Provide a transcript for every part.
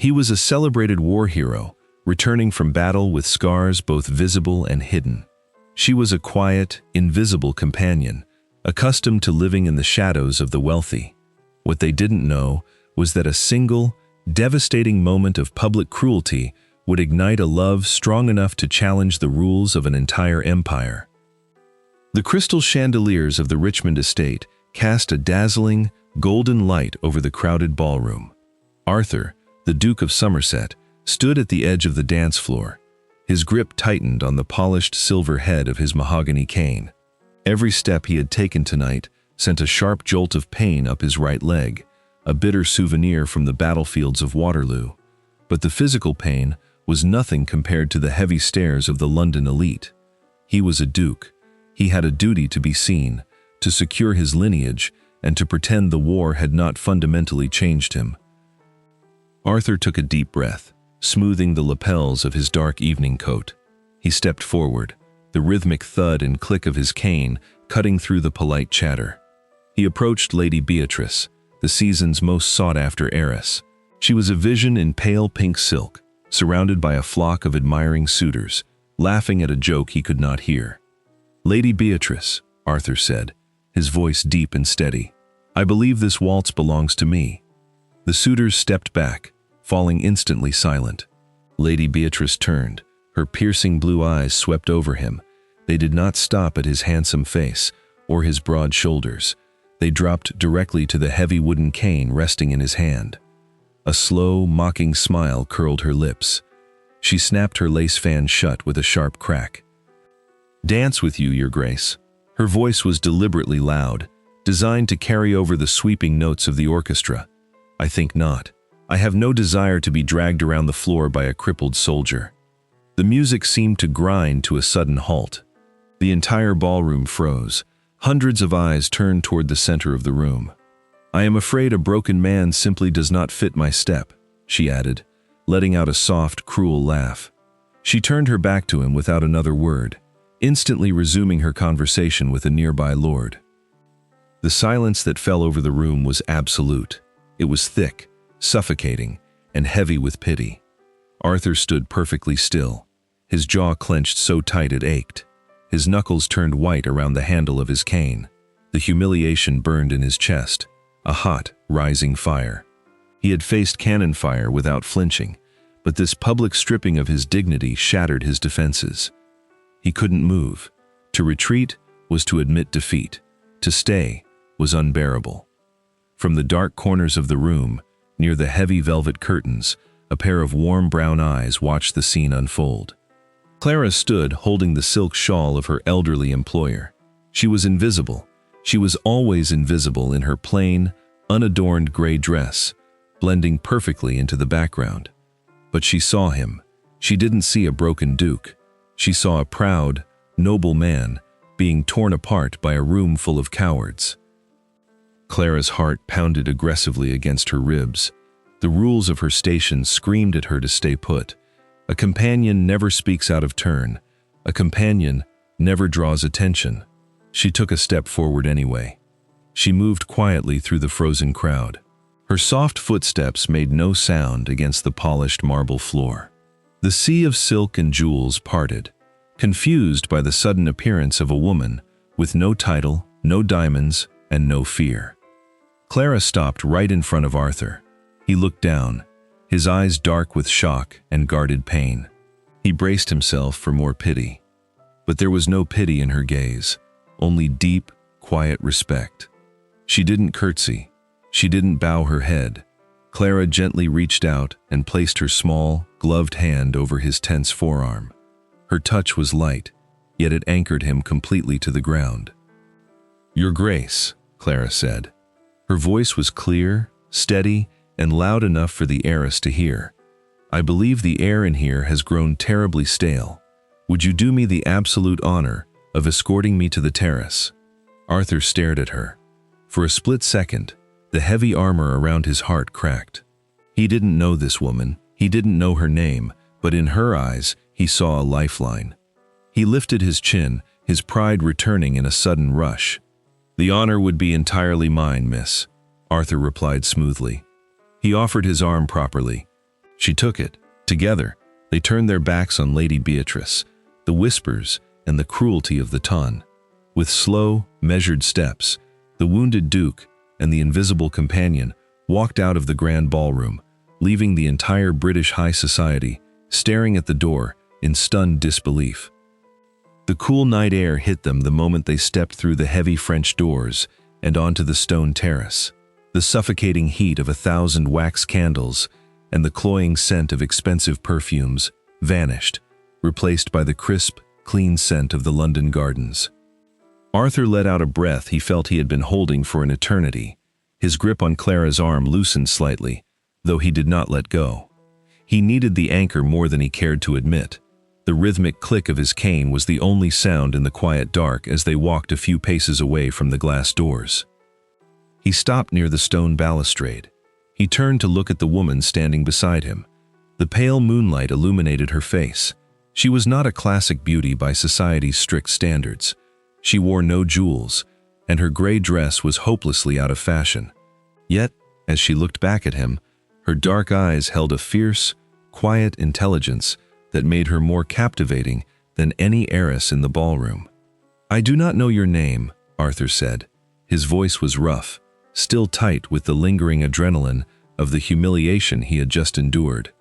He was a celebrated war hero, returning from battle with scars both visible and hidden. She was a quiet, invisible companion, accustomed to living in the shadows of the wealthy. What they didn't know was that a single, devastating moment of public cruelty would ignite a love strong enough to challenge the rules of an entire empire. The crystal chandeliers of the Richmond estate cast a dazzling, golden light over the crowded ballroom. Arthur, the Duke of Somerset, stood at the edge of the dance floor. His grip tightened on the polished silver head of his mahogany cane. Every step he had taken tonight sent a sharp jolt of pain up his right leg, a bitter souvenir from the battlefields of Waterloo. But the physical pain was nothing compared to the heavy stares of the London elite. He was a duke. He had a duty to be seen, to secure his lineage, and to pretend the war had not fundamentally changed him. Arthur took a deep breath, smoothing the lapels of his dark evening coat. He stepped forward, the rhythmic thud and click of his cane cutting through the polite chatter. He approached Lady Beatrice, the season's most sought-after heiress. She was a vision in pale pink silk, surrounded by a flock of admiring suitors, laughing at a joke he could not hear. "Lady Beatrice," Arthur said, his voice deep and steady, "I believe this waltz belongs to me." The suitors stepped back, falling instantly silent. Lady Beatrice turned. Her piercing blue eyes swept over him. They did not stop at his handsome face or his broad shoulders. They dropped directly to the heavy wooden cane resting in his hand. A slow, mocking smile curled her lips. She snapped her lace fan shut with a sharp crack. "Dance with you, Your Grace." Her voice was deliberately loud, designed to carry over the sweeping notes of the orchestra. "I think not. I have no desire to be dragged around the floor by a crippled soldier." The music seemed to grind to a sudden halt. The entire ballroom froze. Hundreds of eyes turned toward the center of the room. "I am afraid a broken man simply does not fit my step," she added, letting out a soft, cruel laugh. She turned her back to him without another word, instantly resuming her conversation with a nearby lord. The silence that fell over the room was absolute. It was thick, suffocating, and heavy with pity. Arthur stood perfectly still, his jaw clenched so tight it ached. His knuckles turned white around the handle of his cane. The humiliation burned in his chest, a hot, rising fire. He had faced cannon fire without flinching, but this public stripping of his dignity shattered his defenses. He couldn't move. To retreat was to admit defeat. To stay was unbearable. From the dark corners of the room, near the heavy velvet curtains, a pair of warm brown eyes watched the scene unfold. Clara stood holding the silk shawl of her elderly employer. She was invisible. She was always invisible in her plain, unadorned gray dress, blending perfectly into the background. But she saw him. She didn't see a broken duke. She saw a proud, noble man being torn apart by a room full of cowards. Clara's heart pounded aggressively against her ribs. The rules of her station screamed at her to stay put. A companion never speaks out of turn. A companion never draws attention. She took a step forward anyway. She moved quietly through the frozen crowd. Her soft footsteps made no sound against the polished marble floor. The sea of silk and jewels parted, confused by the sudden appearance of a woman with no title, no diamonds, and no fear. Clara stopped right in front of Arthur. He looked down, his eyes dark with shock and guarded pain. He braced himself for more pity. But there was no pity in her gaze, only deep, quiet respect. She didn't curtsy. She didn't bow her head. Clara gently reached out and placed her small, gloved hand over his tense forearm. Her touch was light, yet it anchored him completely to the ground. "Your Grace," Clara said. Her voice was clear, steady, and loud enough for the heiress to hear. "I believe the air in here has grown terribly stale. Would you do me the absolute honor of escorting me to the terrace?" Arthur stared at her. For a split second, the heavy armor around his heart cracked. He didn't know this woman, he didn't know her name, but in her eyes, he saw a lifeline. He lifted his chin, his pride returning in a sudden rush. "The honor would be entirely mine, miss," Arthur replied smoothly. He offered his arm properly. She took it. Together, they turned their backs on Lady Beatrice, the whispers and the cruelty of the ton. With slow, measured steps, the wounded Duke and the invisible companion walked out of the grand ballroom, leaving the entire British high society staring at the door in stunned disbelief. The cool night air hit them the moment they stepped through the heavy French doors and onto the stone terrace. The suffocating heat of 1,000 wax candles and the cloying scent of expensive perfumes vanished, replaced by the crisp, clean scent of the London gardens. Arthur let out a breath he felt he had been holding for an eternity. His grip on Clara's arm loosened slightly, though he did not let go. He needed the anchor more than he cared to admit. The rhythmic click of his cane was the only sound in the quiet dark as they walked a few paces away from the glass doors. He stopped near the stone balustrade. He turned to look at the woman standing beside him. The pale moonlight illuminated her face. She was not a classic beauty by society's strict standards. She wore no jewels, and her gray dress was hopelessly out of fashion. Yet, as she looked back at him, her dark eyes held a fierce, quiet intelligence that made her more captivating than any heiress in the ballroom. "I do not know your name," Arthur said. His voice was rough, still tight with the lingering adrenaline of the humiliation he had just endured.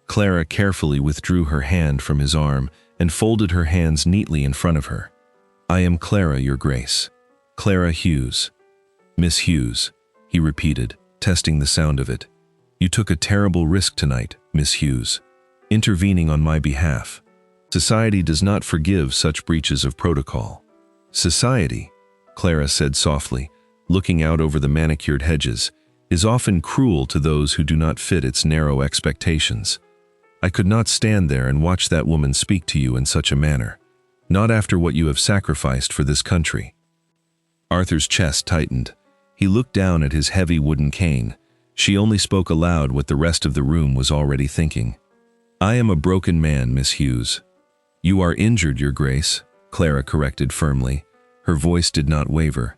Clara carefully withdrew her hand from his arm and folded her hands neatly in front of her. "I am Clara, Your Grace. Clara Hughes." "Miss Hughes," he repeated, testing the sound of it. "You took a terrible risk tonight, Miss Hughes, intervening on my behalf. Society does not forgive such breaches of protocol." "Society," Clara said softly, looking out over the manicured hedges, "is often cruel to those who do not fit its narrow expectations. I could not stand there and watch that woman speak to you in such a manner, not after what you have sacrificed for this country." Arthur's chest tightened. He looked down at his heavy wooden cane. She only spoke aloud what the rest of the room was already thinking. "I am a broken man, Miss Hughes." "You are injured, Your Grace," Clara corrected firmly. Her voice did not waver.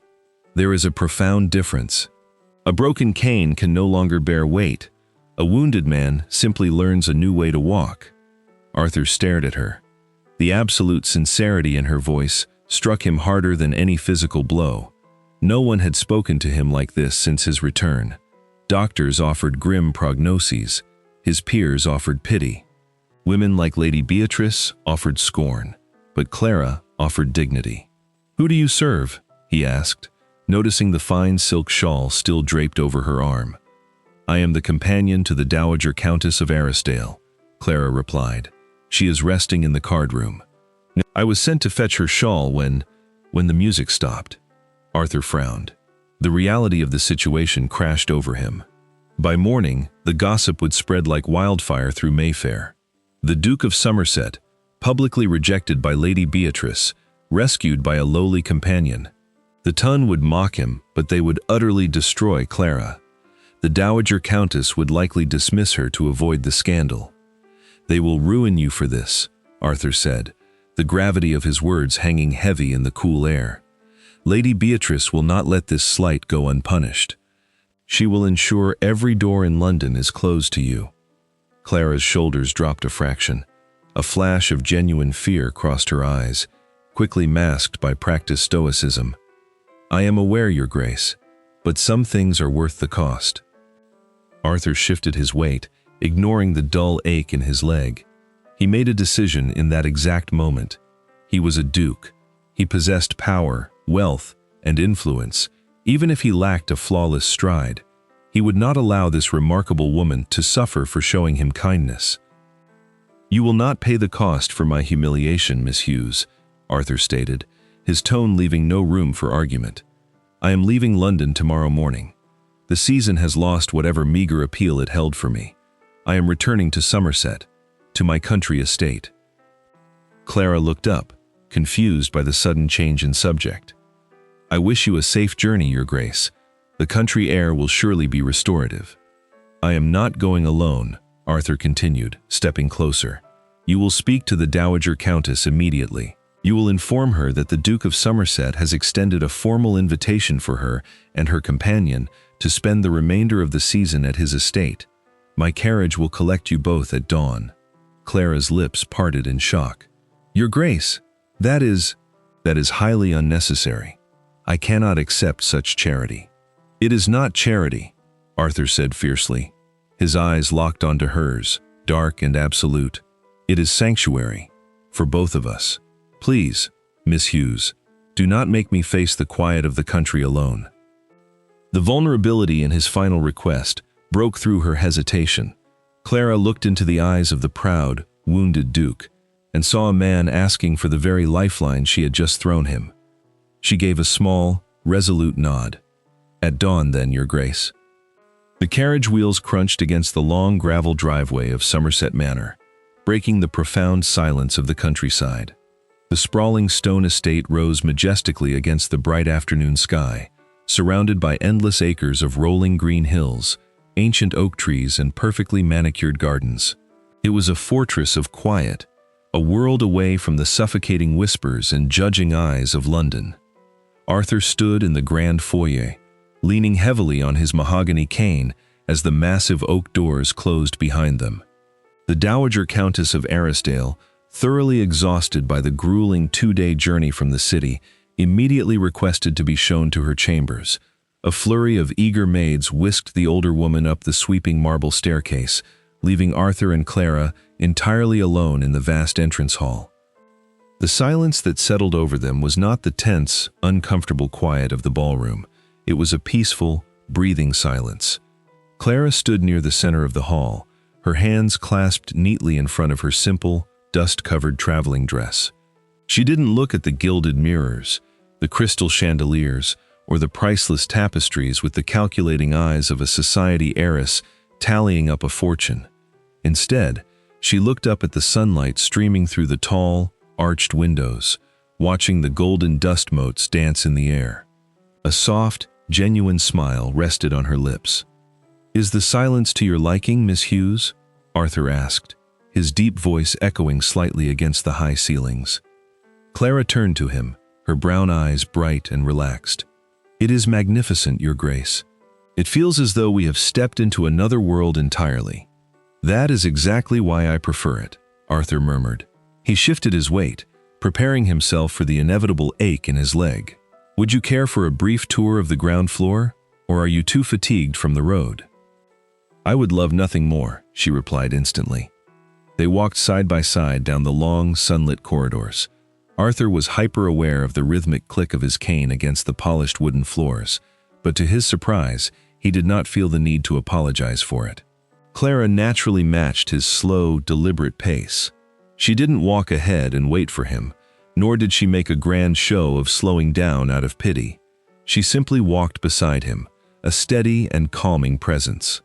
"There is a profound difference. A broken cane can no longer bear weight. A wounded man simply learns a new way to walk." Arthur stared at her. The absolute sincerity in her voice struck him harder than any physical blow. No one had spoken to him like this since his return. Doctors offered grim prognoses. His peers offered pity. Women like Lady Beatrice offered scorn, but Clara offered dignity. "Who do you serve?" he asked, noticing the fine silk shawl still draped over her arm. "I am the companion to the Dowager Countess of Arrasdale," Clara replied. "She is resting in the card room. I was sent to fetch her shawl when the music stopped." Arthur frowned. The reality of the situation crashed over him. By morning, the gossip would spread like wildfire through Mayfair. The Duke of Somerset, publicly rejected by Lady Beatrice, rescued by a lowly companion. The ton would mock him, but they would utterly destroy Clara. The Dowager Countess would likely dismiss her to avoid the scandal. "They will ruin you for this," Arthur said, the gravity of his words hanging heavy in the cool air. "Lady Beatrice will not let this slight go unpunished. She will ensure every door in London is closed to you." Clara's shoulders dropped a fraction. A flash of genuine fear crossed her eyes, quickly masked by practiced stoicism. "I am aware, Your Grace, but some things are worth the cost." Arthur shifted his weight, ignoring the dull ache in his leg. He made a decision in that exact moment. He was a duke. He possessed power, wealth, and influence. Even if he lacked a flawless stride, he would not allow this remarkable woman to suffer for showing him kindness. "You will not pay the cost for my humiliation, Miss Hughes," Arthur stated, his tone leaving no room for argument. "I am leaving London tomorrow morning. The season has lost whatever meager appeal it held for me. I am returning to Somerset, to my country estate." Clara looked up, confused by the sudden change in subject. "I wish you a safe journey, Your Grace. The country air will surely be restorative." "I am not going alone," Arthur continued, stepping closer. "You will speak to the Dowager Countess immediately. You will inform her that the Duke of Somerset has extended a formal invitation for her and her companion to spend the remainder of the season at his estate. My carriage will collect you both at dawn." Clara's lips parted in shock. "Your Grace, that is highly unnecessary. I cannot accept such charity." "It is not charity," Arthur said fiercely. His eyes locked onto hers, dark and absolute. "It is sanctuary, for both of us. Please, Miss Hughes, do not make me face the quiet of the country alone." The vulnerability in his final request broke through her hesitation. Clara looked into the eyes of the proud, wounded Duke, and saw a man asking for the very lifeline she had just thrown him. She gave a small, resolute nod. "At dawn, then, Your Grace." The carriage wheels crunched against the long gravel driveway of Somerset Manor, breaking the profound silence of the countryside. The sprawling stone estate rose majestically against the bright afternoon sky, surrounded by endless acres of rolling green hills, ancient oak trees, and perfectly manicured gardens. It was a fortress of quiet, a world away from the suffocating whispers and judging eyes of London. Arthur stood in the grand foyer, leaning heavily on his mahogany cane as the massive oak doors closed behind them. The Dowager Countess of Arrasdale, thoroughly exhausted by the grueling 2-day journey from the city, immediately requested to be shown to her chambers. A flurry of eager maids whisked the older woman up the sweeping marble staircase, leaving Arthur and Clara entirely alone in the vast entrance hall. The silence that settled over them was not the tense, uncomfortable quiet of the ballroom. It was a peaceful, breathing silence. Clara stood near the center of the hall, her hands clasped neatly in front of her simple, dust-covered traveling dress. She didn't look at the gilded mirrors, the crystal chandeliers, or the priceless tapestries with the calculating eyes of a society heiress tallying up a fortune. Instead, she looked up at the sunlight streaming through the tall, arched windows, watching the golden dust motes dance in the air. A soft, genuine smile rested on her lips. "Is the silence to your liking, Miss Hughes?" Arthur asked, his deep voice echoing slightly against the high ceilings. Clara turned to him, her brown eyes bright and relaxed. "It is magnificent, Your Grace. It feels as though we have stepped into another world entirely." "That is exactly why I prefer it," Arthur murmured. He shifted his weight, preparing himself for the inevitable ache in his leg. "Would you care for a brief tour of the ground floor, or are you too fatigued from the road?" "I would love nothing more," she replied instantly. They walked side by side down the long, sunlit corridors. Arthur was hyper-aware of the rhythmic click of his cane against the polished wooden floors, but to his surprise, he did not feel the need to apologize for it. Clara naturally matched his slow, deliberate pace. She didn't walk ahead and wait for him, nor did she make a grand show of slowing down out of pity. She simply walked beside him, a steady and calming presence.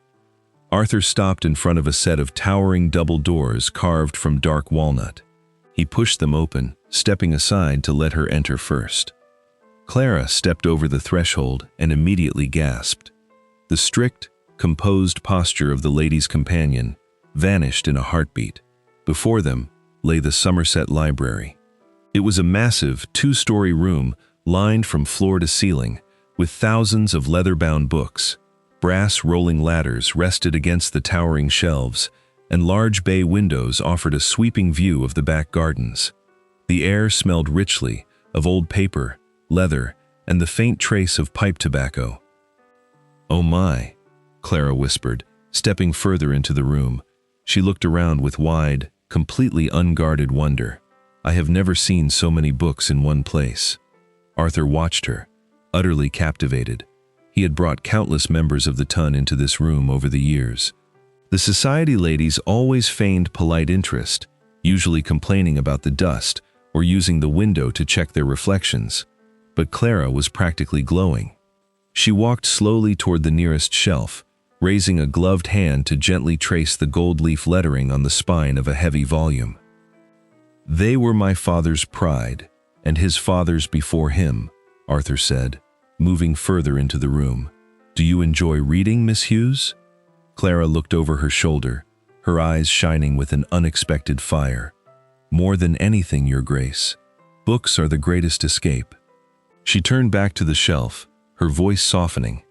Arthur stopped in front of a set of towering double doors carved from dark walnut. He pushed them open, stepping aside to let her enter first. Clara stepped over the threshold and immediately gasped. The strict, composed posture of the lady's companion vanished in a heartbeat. Before them lay the Somerset Library. It was a massive, 2-story room lined from floor to ceiling, with thousands of leather-bound books. Brass rolling ladders rested against the towering shelves, and large bay windows offered a sweeping view of the back gardens. The air smelled richly of old paper, leather, and the faint trace of pipe tobacco. "Oh my," Clara whispered, stepping further into the room. She looked around with wide, completely unguarded wonder. "I have never seen so many books in one place." Arthur watched her, utterly captivated. He had brought countless members of the ton into this room over the years. The society ladies always feigned polite interest, usually complaining about the dust or using the window to check their reflections. But Clara was practically glowing. She walked slowly toward the nearest shelf, raising a gloved hand to gently trace the gold leaf lettering on the spine of a heavy volume. "They were my father's pride, and his father's before him," Arthur said, moving further into the room. "Do you enjoy reading, Miss Hughes?" Clara looked over her shoulder, her eyes shining with an unexpected fire. "More than anything, Your Grace. Books are the greatest escape." She turned back to the shelf, her voice softening.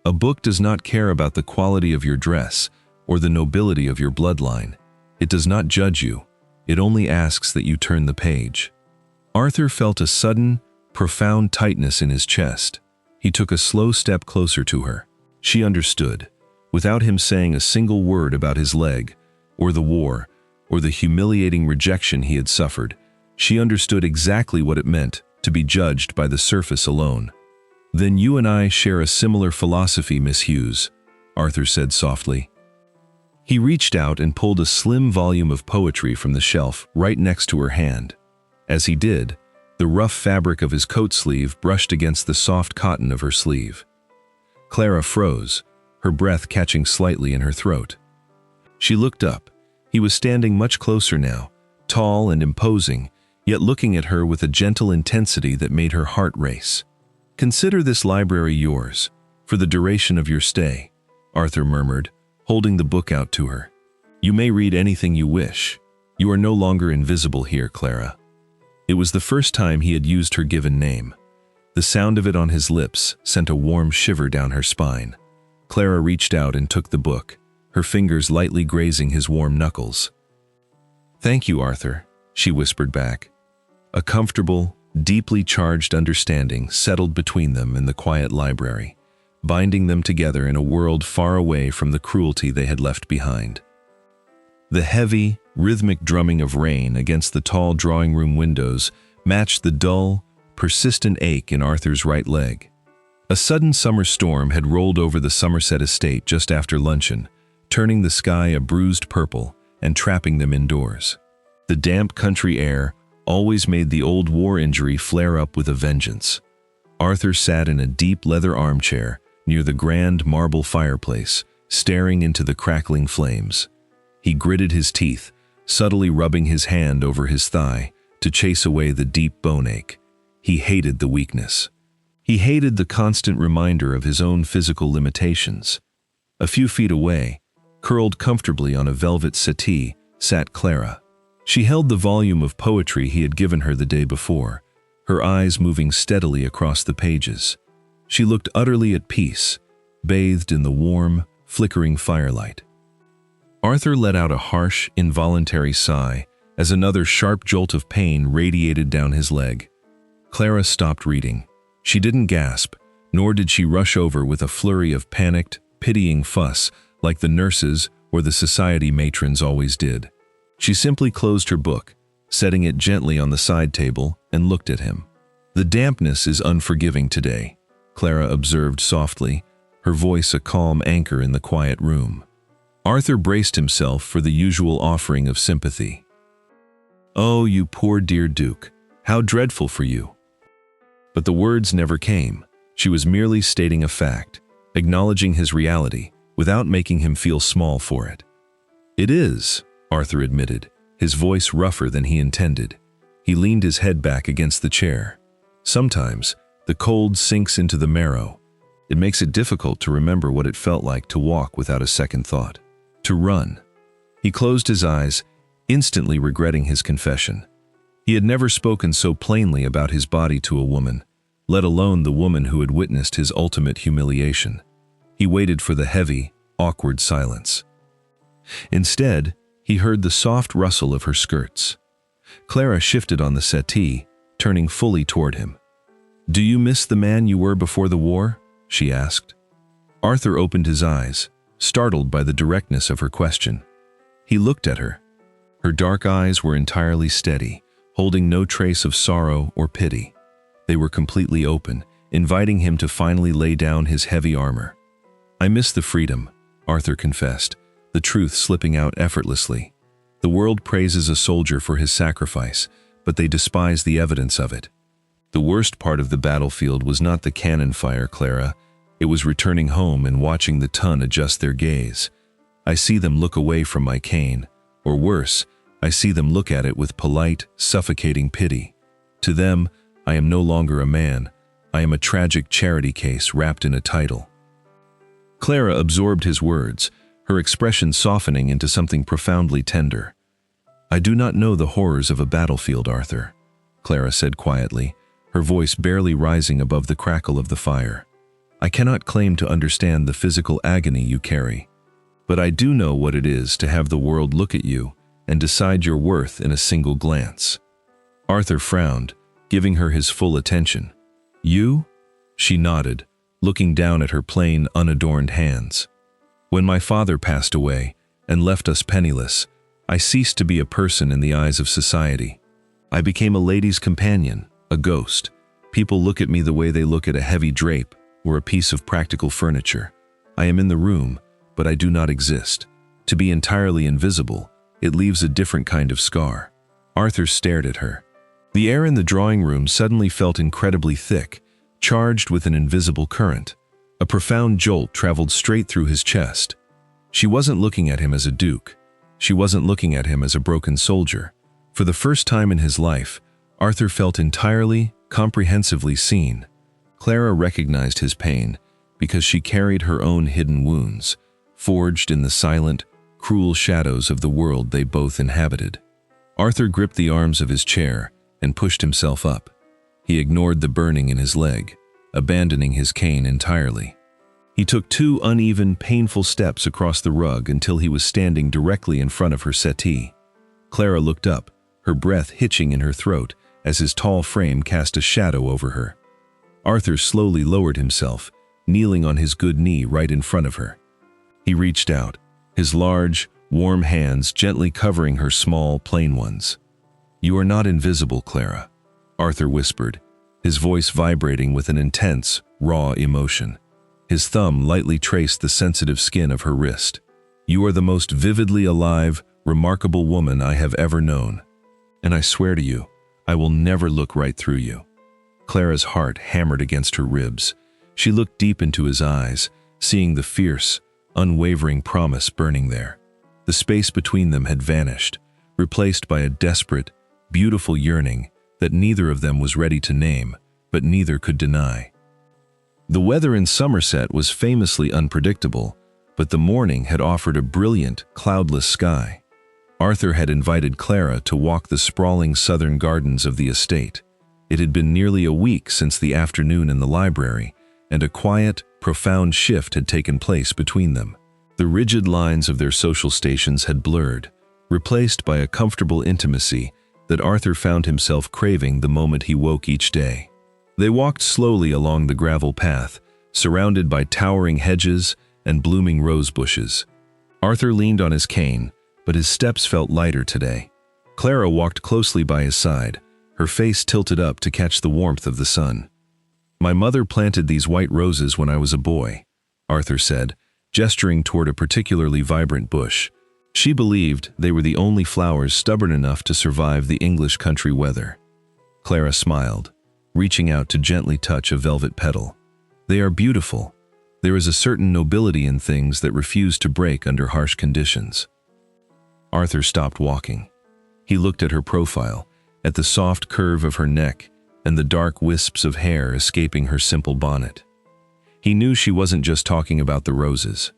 "A book does not care about the quality of your dress, or the nobility of your bloodline. It does not judge you. It only asks that you turn the page. Arthur felt a sudden, profound tightness in his chest. He took a slow step closer to her. She understood, without him saying a single word about his leg, or the war, or the humiliating rejection he had suffered. She understood exactly what it meant to be judged by the surface alone. "Then you and I share a similar philosophy, Miss Hughes," Arthur said softly. He reached out and pulled a slim volume of poetry from the shelf right next to her hand. As he did, the rough fabric of his coat sleeve brushed against the soft cotton of her sleeve. Clara froze, her breath catching slightly in her throat. She looked up. He was standing much closer now, tall and imposing, yet looking at her with a gentle intensity that made her heart race. "Consider this library yours, for the duration of your stay," Arthur murmured, holding the book out to her. "You may read anything you wish. You are no longer invisible here, Clara." It was the first time he had used her given name. The sound of it on his lips sent a warm shiver down her spine. Clara reached out and took the book, her fingers lightly grazing his warm knuckles. "Thank you, Arthur," she whispered back. A comfortable, deeply charged understanding settled between them in the quiet library, binding them together in a world far away from the cruelty they had left behind. The heavy, rhythmic drumming of rain against the tall drawing-room windows matched the dull, persistent ache in Arthur's right leg. A sudden summer storm had rolled over the Somerset estate just after luncheon, turning the sky a bruised purple and trapping them indoors. The damp country air always made the old war injury flare up with a vengeance. Arthur sat in a deep leather armchair near the grand marble fireplace, staring into the crackling flames. He gritted his teeth, subtly rubbing his hand over his thigh to chase away the deep bone ache. He hated the weakness. He hated the constant reminder of his own physical limitations. A few feet away, curled comfortably on a velvet settee, sat Clara. She held the volume of poetry he had given her the day before, her eyes moving steadily across the pages. She looked utterly at peace, bathed in the warm, flickering firelight. Arthur let out a harsh, involuntary sigh as another sharp jolt of pain radiated down his leg. Clara stopped reading. She didn't gasp, nor did she rush over with a flurry of panicked, pitying fuss like the nurses or the society matrons always did. She simply closed her book, setting it gently on the side table, and looked at him. "The dampness is unforgiving today," Clara observed softly, her voice a calm anchor in the quiet room. Arthur braced himself for the usual offering of sympathy. "Oh, you poor dear Duke, how dreadful for you." But the words never came. She was merely stating a fact, acknowledging his reality, without making him feel small for it. "It is," Arthur admitted, his voice rougher than he intended. He leaned his head back against the chair. "Sometimes, the cold sinks into the marrow. It makes it difficult to remember what it felt like to walk without a second thought. To run." He closed his eyes, instantly regretting his confession. He had never spoken so plainly about his body to a woman, let alone the woman who had witnessed his ultimate humiliation. He waited for the heavy, awkward silence. Instead, he heard the soft rustle of her skirts. Clara shifted on the settee, turning fully toward him. "Do you miss the man you were before the war?" she asked. Arthur opened his eyes, startled by the directness of her question. He looked at her. Her dark eyes were entirely steady, holding no trace of sorrow or pity. They were completely open, inviting him to finally lay down his heavy armor. "I miss the freedom," Arthur confessed, the truth slipping out effortlessly. "The world praises a soldier for his sacrifice, but they despise the evidence of it. The worst part of the battlefield was not the cannon fire, Clara. It was returning home and watching the ton adjust their gaze. I see them look away from my cane, or worse, I see them look at it with polite, suffocating pity. To them, I am no longer a man. I am a tragic charity case wrapped in a title." Clara absorbed his words, her expression softening into something profoundly tender. "I do not know the horrors of a battlefield, Arthur," Clara said quietly, her voice barely rising above the crackle of the fire. "I cannot claim to understand the physical agony you carry. but I do know what it is to have the world look at you and decide your worth in a single glance." Arthur frowned, giving her his full attention. "You?" She nodded, looking down at her plain, unadorned hands. "When my father passed away and left us penniless, I ceased to be a person in the eyes of society. I became a lady's companion, a ghost. People look at me the way they look at a heavy drape or a piece of practical furniture. I am in the room, but I do not exist. To be entirely invisible, it leaves a different kind of scar." Arthur stared at her. The air in the drawing room suddenly felt incredibly thick, charged with an invisible current. A profound jolt traveled straight through his chest. She wasn't looking at him as a duke. She wasn't looking at him as a broken soldier. For the first time in his life, Arthur felt entirely, comprehensively seen. Clara recognized his pain because she carried her own hidden wounds, forged in the silent, cruel shadows of the world they both inhabited. Arthur gripped the arms of his chair and pushed himself up. He ignored the burning in his leg, abandoning his cane entirely. He took 2 uneven, painful steps across the rug until he was standing directly in front of her settee. Clara looked up, her breath hitching in her throat as his tall frame cast a shadow over her. Arthur slowly lowered himself, kneeling on his good knee right in front of her. He reached out, his large, warm hands gently covering her small, plain ones. "You are not invisible, Clara," Arthur whispered, his voice vibrating with an intense, raw emotion. His thumb lightly traced the sensitive skin of her wrist. "You are the most vividly alive, remarkable woman I have ever known. And I swear to you, I will never look right through you." Clara's heart hammered against her ribs. She looked deep into his eyes, seeing the fierce, unwavering promise burning there. The space between them had vanished, replaced by a desperate, beautiful yearning that neither of them was ready to name, but neither could deny. The weather in Somerset was famously unpredictable, but the morning had offered a brilliant, cloudless sky. Arthur had invited Clara to walk the sprawling southern gardens of the estate. It had been nearly a week since the afternoon in the library, and a quiet, profound shift had taken place between them. The rigid lines of their social stations had blurred, replaced by a comfortable intimacy that Arthur found himself craving the moment he woke each day. They walked slowly along the gravel path, surrounded by towering hedges and blooming rose bushes. Arthur leaned on his cane, but his steps felt lighter today. Clara walked closely by his side, her face tilted up to catch the warmth of the sun. "My mother planted these white roses when I was a boy," Arthur said, gesturing toward a particularly vibrant bush. She believed they were the only flowers stubborn enough to survive the English country weather. Clara smiled, reaching out to gently touch a velvet petal. "They are beautiful. There is a certain nobility in things that refuse to break under harsh conditions." Arthur stopped walking. He looked at her profile, at the soft curve of her neck and the dark wisps of hair escaping her simple bonnet. He knew she wasn't just talking about the roses.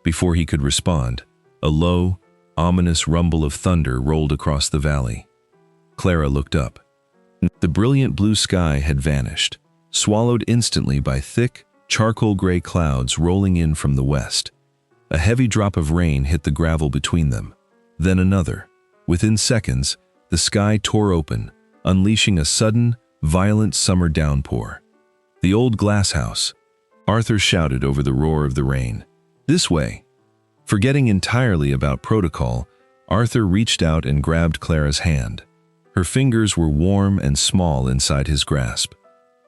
Before he could respond, a low, ominous rumble of thunder rolled across the valley. Clara looked up. The brilliant blue sky had vanished, swallowed instantly by thick, charcoal-gray clouds rolling in from the west. A heavy drop of rain hit the gravel between them, then another. Within seconds, the sky tore open, unleashing a sudden, violent summer downpour. "The old glass house," Arthur shouted over the roar of the rain. "This way." Forgetting entirely about protocol, Arthur reached out and grabbed Clara's hand. Her fingers were warm and small inside his grasp.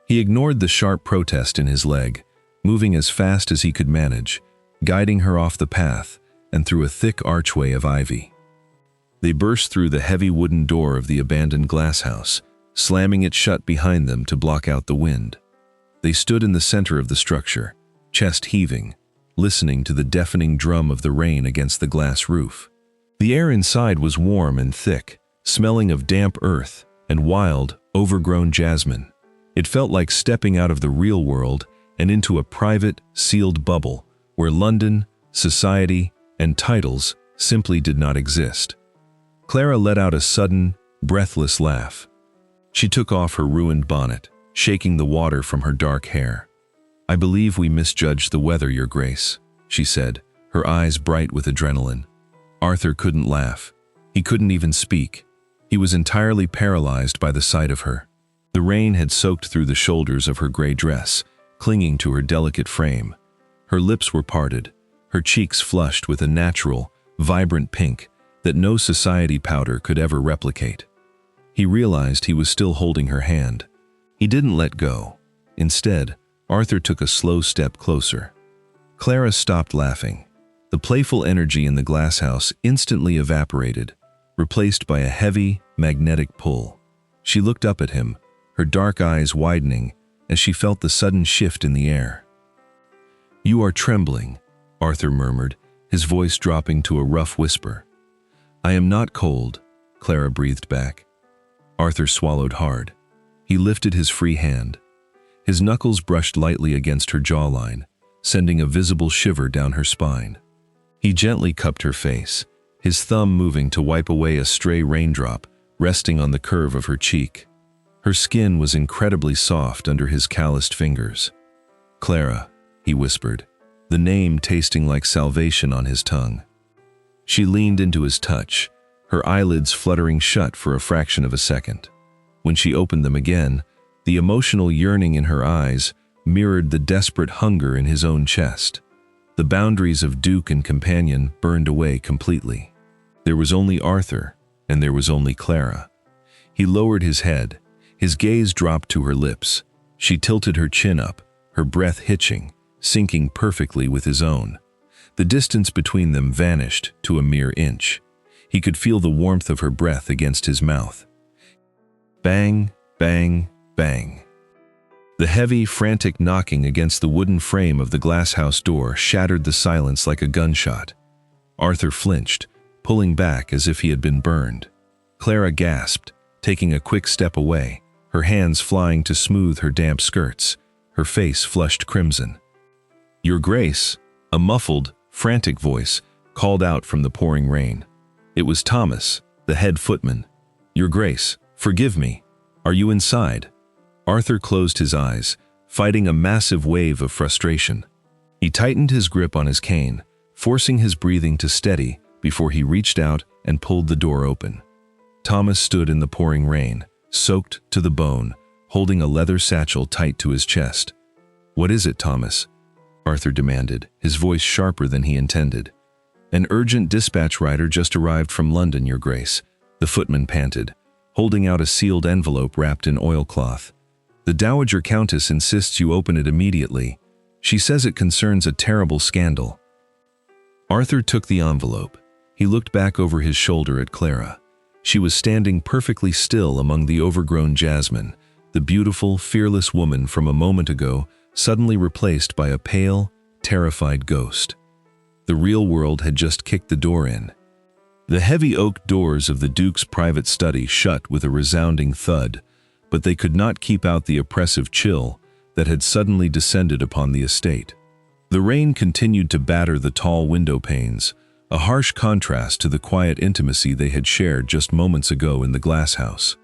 He ignored the sharp protest in his leg, moving as fast as he could manage, guiding her off the path and through a thick archway of ivy. They burst through the heavy wooden door of the abandoned glass house, slamming it shut behind them to block out the wind. They stood in the center of the structure, chest heaving, listening to the deafening drum of the rain against the glass roof. The air inside was warm and thick, smelling of damp earth and wild, overgrown jasmine. It felt like stepping out of the real world and into a private, sealed bubble where London, society, and titles simply did not exist. Clara let out a sudden, breathless laugh. She took off her ruined bonnet, shaking the water from her dark hair. "I believe we misjudged the weather, Your Grace," she said, her eyes bright with adrenaline. Arthur couldn't laugh. He couldn't even speak. He was entirely paralyzed by the sight of her. The rain had soaked through the shoulders of her gray dress, clinging to her delicate frame. Her lips were parted, her cheeks flushed with a natural, vibrant pink that no society powder could ever replicate. He realized he was still holding her hand. He didn't let go. Instead, Arthur took a slow step closer. Clara stopped laughing. The playful energy in the glasshouse instantly evaporated, replaced by a heavy, magnetic pull. She looked up at him, her dark eyes widening as she felt the sudden shift in the air. "You are trembling," Arthur murmured, his voice dropping to a rough whisper. "I am not cold," Clara breathed back. Arthur swallowed hard. He lifted his free hand. His knuckles brushed lightly against her jawline, sending a visible shiver down her spine. He gently cupped her face, his thumb moving to wipe away a stray raindrop resting on the curve of her cheek. Her skin was incredibly soft under his calloused fingers. "Clara," he whispered, the name tasting like salvation on his tongue. She leaned into his touch, her eyelids fluttering shut for a fraction of a second. When she opened them again, the emotional yearning in her eyes mirrored the desperate hunger in his own chest. The boundaries of Duke and companion burned away completely. There was only Arthur, and there was only Clara. He lowered his head. His gaze dropped to her lips. She tilted her chin up, her breath hitching, syncing perfectly with his own. The distance between them vanished to a mere inch. He could feel the warmth of her breath against his mouth. Bang, bang, bang. The heavy, frantic knocking against the wooden frame of the glasshouse door shattered the silence like a gunshot. Arthur flinched, pulling back as if he had been burned. Clara gasped, taking a quick step away, her hands flying to smooth her damp skirts, her face flushed crimson. "Your Grace," a muffled, frantic voice called out from the pouring rain. It was Thomas, the head footman. "Your Grace, forgive me. Are you inside?" Arthur closed his eyes, fighting a massive wave of frustration. He tightened his grip on his cane, forcing his breathing to steady before he reached out and pulled the door open. Thomas stood in the pouring rain, soaked to the bone, holding a leather satchel tight to his chest. "What is it, Thomas?" Arthur demanded, his voice sharper than he intended. "An urgent dispatch rider just arrived from London, Your Grace," the footman panted, holding out a sealed envelope wrapped in oilcloth. "The Dowager Countess insists you open it immediately. She says it concerns a terrible scandal." Arthur took the envelope. He looked back over his shoulder at Clara. She was standing perfectly still among the overgrown jasmine, the beautiful, fearless woman from a moment ago suddenly replaced by a pale, terrified ghost. The real world had just kicked the door in. The heavy oak doors of the Duke's private study shut with a resounding thud, but they could not keep out the oppressive chill that had suddenly descended upon the estate. The rain continued to batter the tall window panes, a harsh contrast to the quiet intimacy they had shared just moments ago in the glasshouse.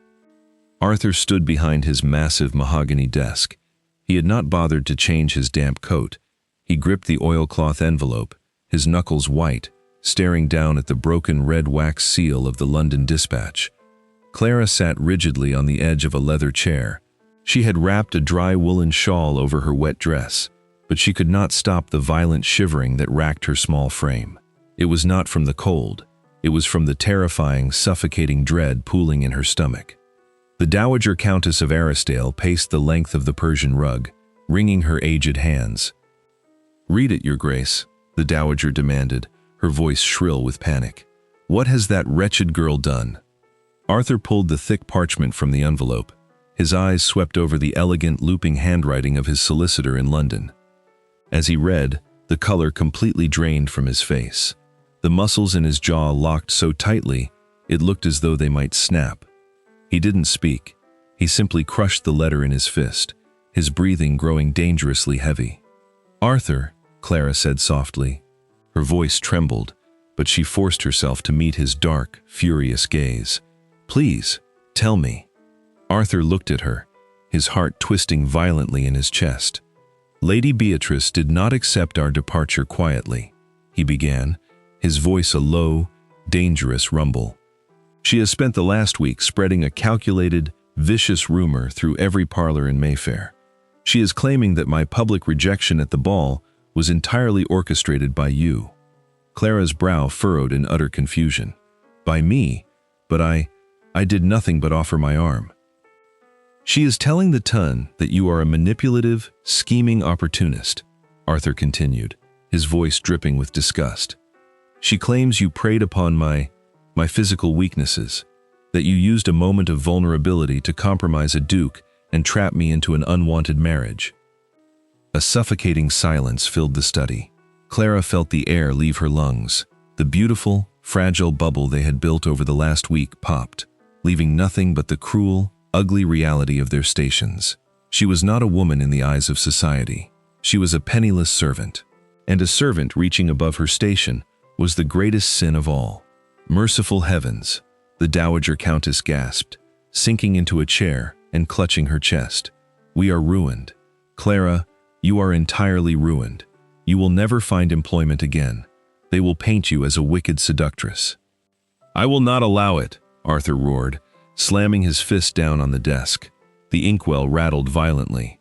Arthur stood behind his massive mahogany desk. He had not bothered to change his damp coat. He gripped the oilcloth envelope, his knuckles white, staring down at the broken red wax seal of the London Dispatch. Clara sat rigidly on the edge of a leather chair. She had wrapped a dry woolen shawl over her wet dress, but she could not stop the violent shivering that racked her small frame. It was not from the cold. It was from the terrifying, suffocating dread pooling in her stomach. The Dowager Countess of Arrasdale paced the length of the Persian rug, wringing her aged hands. "Read it, Your Grace," the Dowager demanded, her voice shrill with panic. "What has that wretched girl done?" Arthur pulled the thick parchment from the envelope. His eyes swept over the elegant, looping handwriting of his solicitor in London. As he read, the color completely drained from his face. The muscles in his jaw locked so tightly, it looked as though they might snap. He didn't speak. He simply crushed the letter in his fist, his breathing growing dangerously heavy. "Arthur," Clara said softly. Her voice trembled, but she forced herself to meet his dark, furious gaze. "Please, tell me." Arthur looked at her, his heart twisting violently in his chest. "Lady Beatrice did not accept our departure quietly. he began, his voice a low, dangerous rumble. "She has spent the last week spreading a calculated, vicious rumor through every parlor in Mayfair. She is claiming that my public rejection at the ball was entirely orchestrated by you." Clara's brow furrowed in utter confusion. "By me? But I did nothing but offer my arm." "She is telling the ton that you are a manipulative, scheming opportunist," Arthur continued, his voice dripping with disgust. "She claims you preyed upon my physical weaknesses, that you used a moment of vulnerability to compromise a duke and trap me into an unwanted marriage." A suffocating silence filled the study. Clara felt the air leave her lungs. The beautiful, fragile bubble they had built over the last week popped, leaving nothing but the cruel, ugly reality of their stations. She was not a woman in the eyes of society. She was a penniless servant. And a servant reaching above her station was the greatest sin of all. "Merciful heavens," the Dowager Countess gasped, sinking into a chair and clutching her chest. "We are ruined. Clara, you are entirely ruined. You will never find employment again. They will paint you as a wicked seductress." "I will not allow it," Arthur roared, slamming his fist down on the desk. The inkwell rattled violently.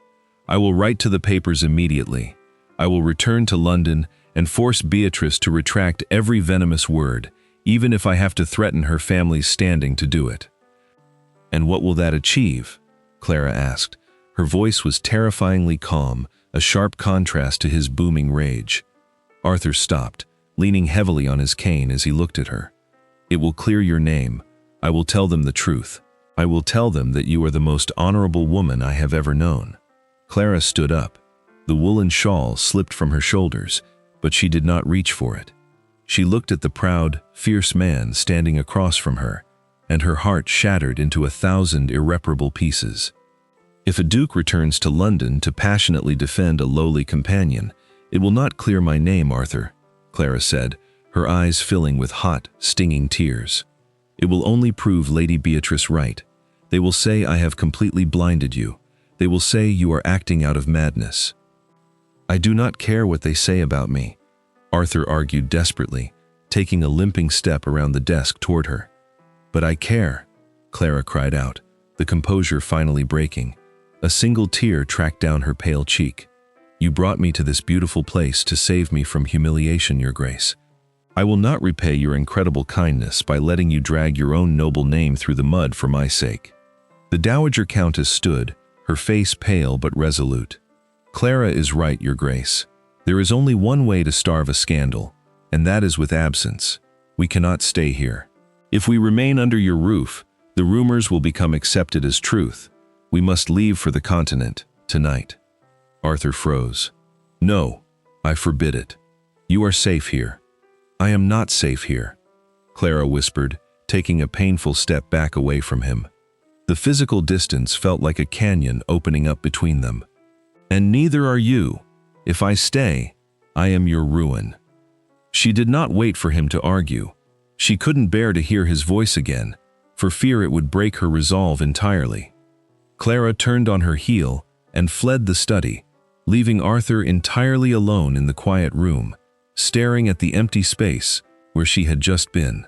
"I will write to the papers immediately. I will return to London and force Beatrice to retract every venomous word, even if I have to threaten her family's standing to do it." "And what will that achieve?" Clara asked. Her voice was terrifyingly calm, a sharp contrast to his booming rage. Arthur stopped, leaning heavily on his cane as he looked at her. "It will clear your name. I will tell them the truth. I will tell them that you are the most honorable woman I have ever known." Clara stood up. The woolen shawl slipped from her shoulders, but she did not reach for it. She looked at the proud, fierce man standing across from her, and her heart shattered into 1,000 irreparable pieces. "If a duke returns to London to passionately defend a lowly companion, it will not clear my name, Arthur," Clara said, her eyes filling with hot, stinging tears. "It will only prove Lady Beatrice right. They will say I have completely blinded you. They will say you are acting out of madness." "I do not care what they say about me," Arthur argued desperately, taking a limping step around the desk toward her. "But I care," Clara cried out, the composure finally breaking. A single tear tracked down her pale cheek. "You brought me to this beautiful place to save me from humiliation, Your Grace. I will not repay your incredible kindness by letting you drag your own noble name through the mud for my sake." The Dowager Countess stood, her face pale but resolute. "Clara is right, Your Grace. There is only one way to starve a scandal, and that is with absence. We cannot stay here. If we remain under your roof, the rumors will become accepted as truth. We must leave for the continent, tonight." Arthur froze. "No, I forbid it. You are safe here." "I am not safe here," Clara whispered, taking a painful step back away from him. The physical distance felt like a canyon opening up between them. "And neither are you. If I stay, I am your ruin." She did not wait for him to argue. She couldn't bear to hear his voice again, for fear it would break her resolve entirely. Clara turned on her heel and fled the study, leaving Arthur entirely alone in the quiet room, staring at the empty space where she had just been.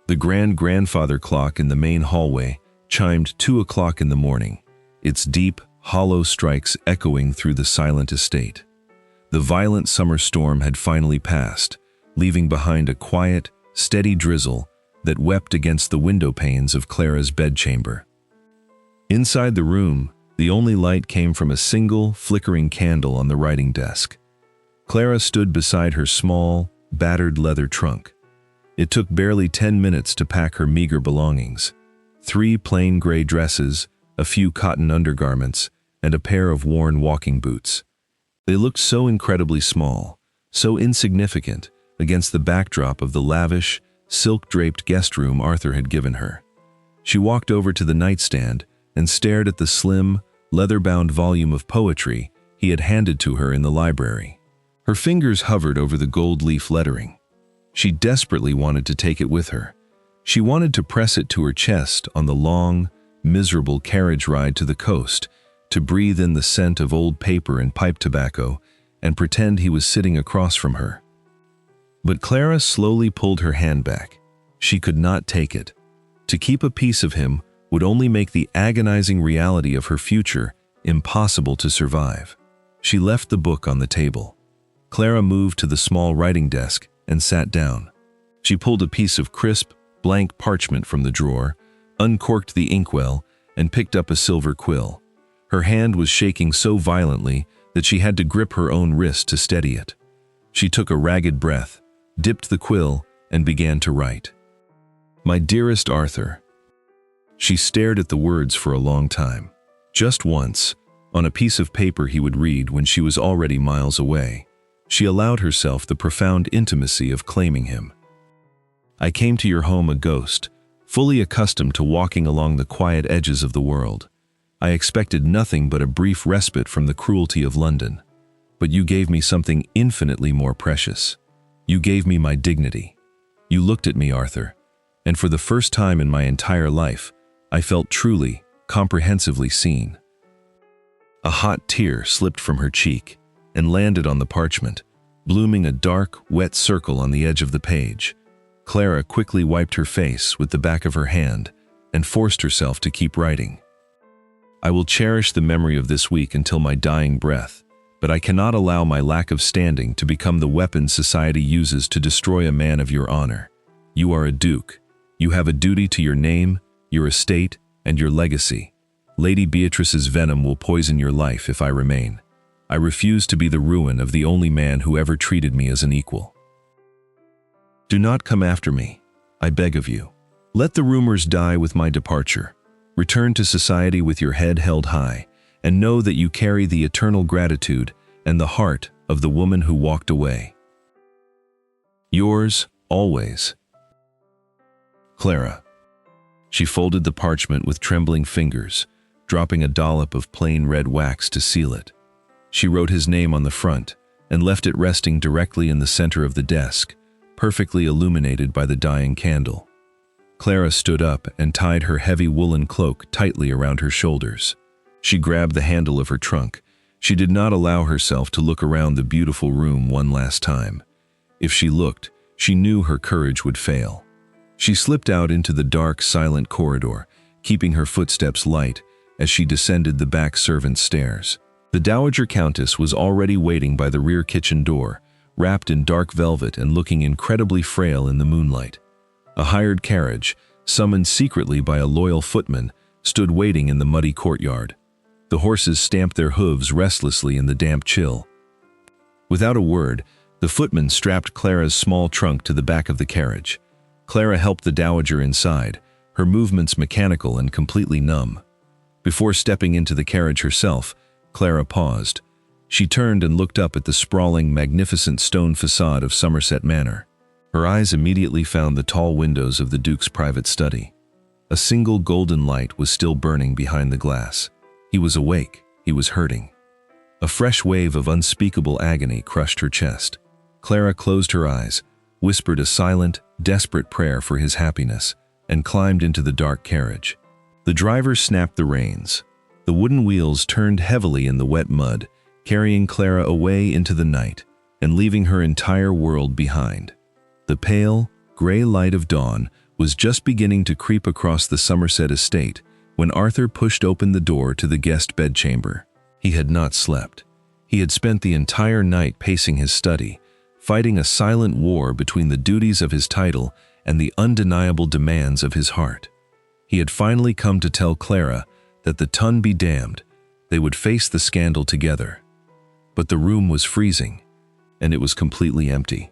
The grandfather clock in the main hallway chimed 2 o'clock in the morning, its deep, hollow strikes echoing through the silent estate. The violent summer storm had finally passed, leaving behind a quiet, steady drizzle that wept against the window panes of Clara's bedchamber. Inside the room, the only light came from a single, flickering candle on the writing desk. Clara stood beside her small, battered leather trunk. It took barely 10 minutes to pack her meager belongings: 3 plain gray dresses, a few cotton undergarments, and a pair of worn walking boots. They looked so incredibly small, so insignificant against the backdrop of the lavish, silk-draped guest room Arthur had given her. She walked over to the nightstand and stared at the slim, leather-bound volume of poetry he had handed to her in the library. Her fingers hovered over the gold-leaf lettering. She desperately wanted to take it with her. She wanted to press it to her chest on the long, miserable carriage ride to the coast, to breathe in the scent of old paper and pipe tobacco, and pretend he was sitting across from her. But Clara slowly pulled her hand back. She could not take it. To keep a piece of him would only make the agonizing reality of her future impossible to survive. She left the book on the table. Clara moved to the small writing desk and sat down. She pulled a piece of crisp, blank parchment from the drawer, uncorked the inkwell, and picked up a silver quill. Her hand was shaking so violently that she had to grip her own wrist to steady it. She took a ragged breath, dipped the quill, and began to write. "My dearest Arthur." She stared at the words for a long time. Just once, on a piece of paper he would read when she was already miles away, she allowed herself the profound intimacy of claiming him. "I came to your home a ghost, fully accustomed to walking along the quiet edges of the world. I expected nothing but a brief respite from the cruelty of London. But you gave me something infinitely more precious. You gave me my dignity. You looked at me, Arthur, and for the first time in my entire life, I felt truly, comprehensively seen." A hot tear slipped from her cheek and landed on the parchment, blooming a dark, wet circle on the edge of the page. Clara quickly wiped her face with the back of her hand and forced herself to keep writing. "I will cherish the memory of this week until my dying breath, but I cannot allow my lack of standing to become the weapon society uses to destroy a man of your honor. You are a duke. You have a duty to your name, your estate, and your legacy. Lady Beatrice's venom will poison your life if I remain. I refuse to be the ruin of the only man who ever treated me as an equal. Do not come after me, I beg of you. Let the rumors die with my departure. Return to society with your head held high, and know that you carry the eternal gratitude and the heart of the woman who walked away. Yours, always, Clara." She folded the parchment with trembling fingers, dropping a dollop of plain red wax to seal it. She wrote his name on the front and left it resting directly in the center of the desk, perfectly illuminated by the dying candle. Clara stood up and tied her heavy woolen cloak tightly around her shoulders. She grabbed the handle of her trunk. She did not allow herself to look around the beautiful room one last time. If she looked, she knew her courage would fail. She slipped out into the dark, silent corridor, keeping her footsteps light as she descended the back servants' stairs. The Dowager Countess was already waiting by the rear kitchen door, wrapped in dark velvet and looking incredibly frail in the moonlight. A hired carriage, summoned secretly by a loyal footman, stood waiting in the muddy courtyard. The horses stamped their hooves restlessly in the damp chill. Without a word, the footman strapped Clara's small trunk to the back of the carriage. Clara helped the dowager inside, her movements mechanical and completely numb. Before stepping into the carriage herself, Clara paused. She turned and looked up at the sprawling, magnificent stone facade of Somerset Manor. Her eyes immediately found the tall windows of the Duke's private study. A single golden light was still burning behind the glass. He was awake. He was hurting. A fresh wave of unspeakable agony crushed her chest. Clara closed her eyes, whispered a silent, desperate prayer for his happiness, and climbed into the dark carriage. The driver snapped the reins. The wooden wheels turned heavily in the wet mud, carrying Clara away into the night and leaving her entire world behind. The pale, gray light of dawn was just beginning to creep across the Somerset estate when Arthur pushed open the door to the guest bedchamber. He had not slept. He had spent the entire night pacing his study, fighting a silent war between the duties of his title and the undeniable demands of his heart. He had finally come to tell Clara that the ton be damned, they would face the scandal together. But the room was freezing, and it was completely empty.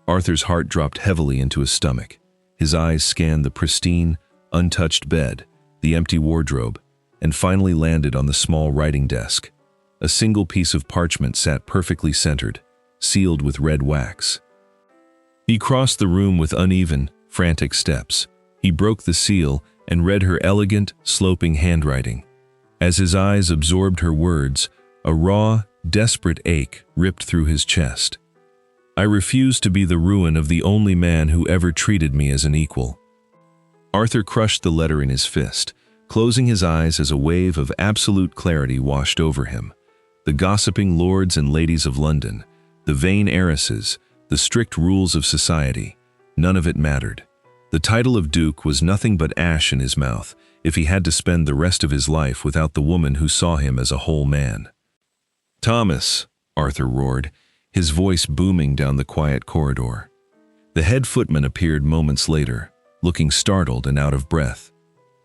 Arthur's heart dropped heavily into his stomach. His eyes scanned the pristine, untouched bed, the empty wardrobe, and finally landed on the small writing desk. A single piece of parchment sat perfectly centered, sealed with red wax. He crossed the room with uneven, frantic steps. He broke the seal and read her elegant, sloping handwriting. As his eyes absorbed her words, a raw, desperate ache ripped through his chest. I refuse to be the ruin of the only man who ever treated me as an equal. Arthur crushed the letter in his fist, closing his eyes as a wave of absolute clarity washed over him. The gossiping lords and ladies of London, the vain heiresses, the strict rules of society. None of it mattered. The title of Duke was nothing but ash in his mouth if he had to spend the rest of his life without the woman who saw him as a whole man. "Thomas," Arthur roared, his voice booming down the quiet corridor. The head footman appeared moments later, looking startled and out of breath.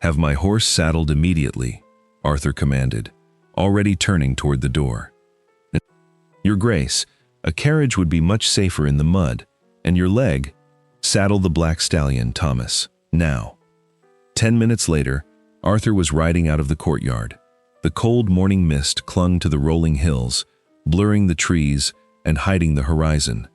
"Have my horse saddled immediately," Arthur commanded, already turning toward the door. "Your Grace, a carriage would be much safer in the mud, and your leg—" "Saddle the black stallion, Thomas, now." 10 minutes later, Arthur was riding out of the courtyard. The cold morning mist clung to the rolling hills, blurring the trees and hiding the horizon.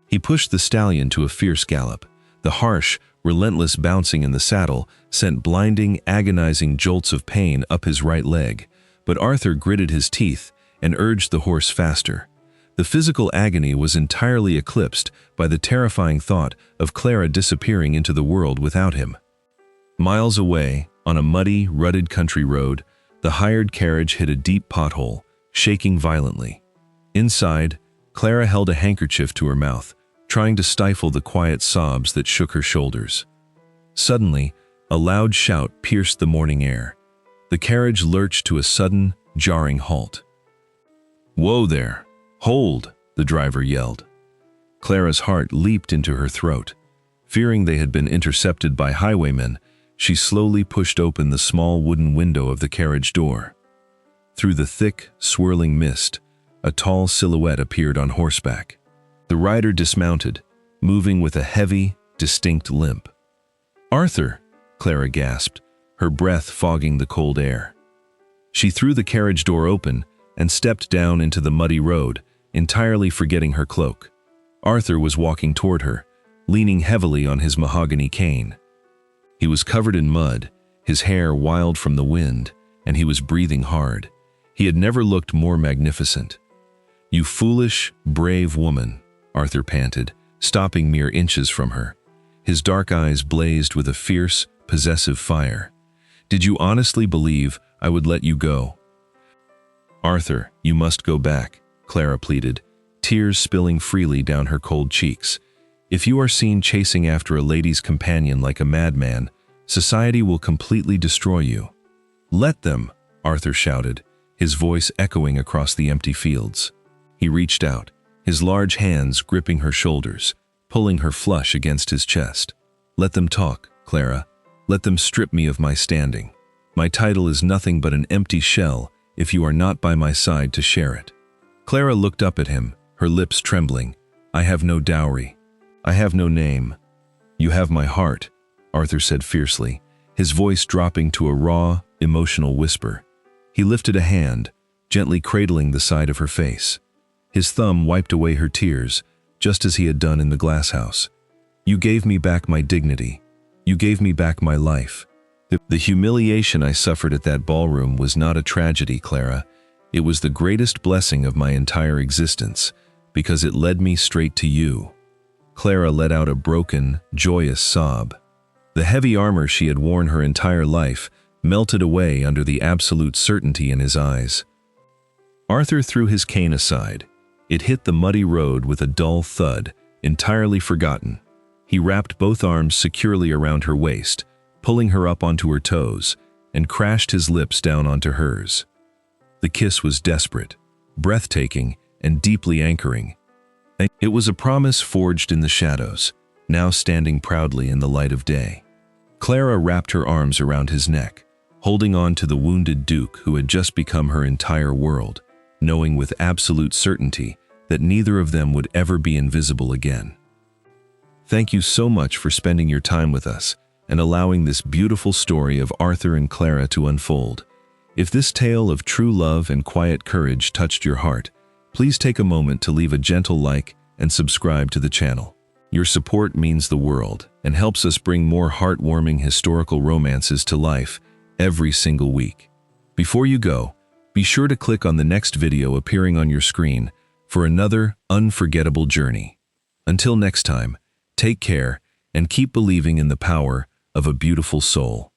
He pushed the stallion to a fierce gallop. The harsh, relentless bouncing in the saddle sent blinding, agonizing jolts of pain up his right leg, but Arthur gritted his teeth and urged the horse faster. The physical agony was entirely eclipsed by the terrifying thought of Clara disappearing into the world without him. Miles away, on a muddy, rutted country road, the hired carriage hit a deep pothole, shaking violently. Inside, Clara held a handkerchief to her mouth, trying to stifle the quiet sobs that shook her shoulders. Suddenly, a loud shout pierced the morning air. The carriage lurched to a sudden, jarring halt. "Whoa there! Hold!" the driver yelled. Clara's heart leaped into her throat. Fearing they had been intercepted by highwaymen, she slowly pushed open the small wooden window of the carriage door. Through the thick, swirling mist, a tall silhouette appeared on horseback. The rider dismounted, moving with a heavy, distinct limp. "Arthur!" Clara gasped, her breath fogging the cold air. She threw the carriage door open and stepped down into the muddy road, entirely forgetting her cloak. Arthur was walking toward her, leaning heavily on his mahogany cane. He was covered in mud, his hair wild from the wind, and he was breathing hard. He had never looked more magnificent. "You foolish, brave woman," Arthur panted, stopping mere inches from her. His dark eyes blazed with a fierce, possessive fire. "Did you honestly believe I would let you go?" "Arthur, you must go back," Clara pleaded, tears spilling freely down her cold cheeks. "If you are seen chasing after a lady's companion like a madman, society will completely destroy you." "Let them," Arthur shouted, his voice echoing across the empty fields. He reached out, his large hands gripping her shoulders, pulling her flush against his chest. "Let them talk, Clara. Let them strip me of my standing. My title is nothing but an empty shell if you are not by my side to share it." Clara looked up at him, her lips trembling. "I have no dowry. I have no name. You have my heart," Arthur said fiercely, his voice dropping to a raw, emotional whisper. He lifted a hand, gently cradling the side of her face. His thumb wiped away her tears, just as he had done in the glass house. "You gave me back my dignity. You gave me back my life. The humiliation I suffered at that ballroom was not a tragedy, Clara. It was the greatest blessing of my entire existence, because it led me straight to you." Clara let out a broken, joyous sob. The heavy armor she had worn her entire life melted away under the absolute certainty in his eyes. Arthur threw his cane aside. It hit the muddy road with a dull thud, entirely forgotten. He wrapped both arms securely around her waist, pulling her up onto her toes, and crashed his lips down onto hers. The kiss was desperate, breathtaking, and deeply anchoring. It was a promise forged in the shadows, now standing proudly in the light of day. Clara wrapped her arms around his neck, holding on to the wounded Duke who had just become her entire world, knowing with absolute certainty that neither of them would ever be invisible again. Thank you so much for spending your time with us and allowing this beautiful story of Arthur and Clara to unfold. If this tale of true love and quiet courage touched your heart, please take a moment to leave a gentle like and subscribe to the channel. Your support means the world and helps us bring more heartwarming historical romances to life every single week. Before you go, be sure to click on the next video appearing on your screen for another unforgettable journey. Until next time, take care and keep believing in the power of a beautiful soul.